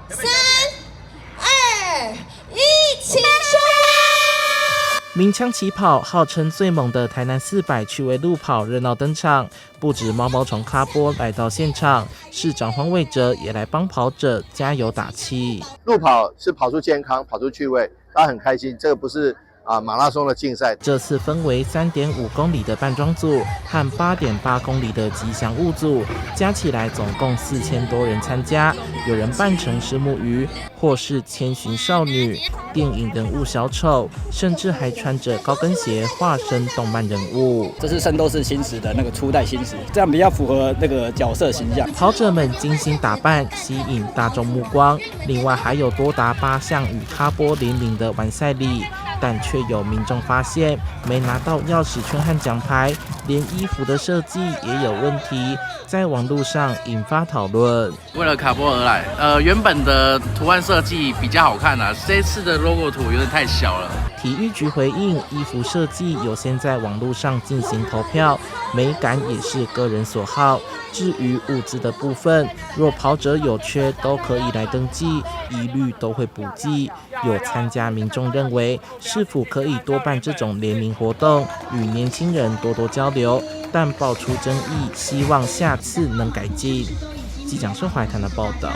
3、2、1，请出发！鸣枪起跑，号称最猛的台南400趣味路跑热闹登场，不止毛毛虫咖波来到现场，市长黄伟哲也来帮跑者加油打气。路跑是跑出健康，跑出趣味，大家很开心。这个不是马拉松的竞赛，这次分为3.5公里的半装组和8.8公里的吉祥物组，加起来总共4000多人参加。有人扮成石目鱼，或是千寻少女、电影人物小丑，甚至还穿着高跟鞋化身动漫人物。这是圣斗士星矢的那个初代星矢，这样比较符合那个角色形象。跑者们精心打扮，吸引大众目光。另外还有多达8项与咖波联名的完赛礼。但却有民众发现没拿到钥匙圈和奖牌，连衣服的设计也有问题，在网络上引发讨论。为了卡波而来，原本的图案设计比较好看啊，这次的 logo 图有点太小了。体育局回应，衣服设计有先在网络上进行投票，美感也是个人所好。至于物资的部分，若跑者有缺都可以来登记，一律都会补寄。有参加民众认为，是否可以多办这种联名活动，与年轻人多多交流，但爆出争议，希望下次能改进。记者盛怀谈的报道。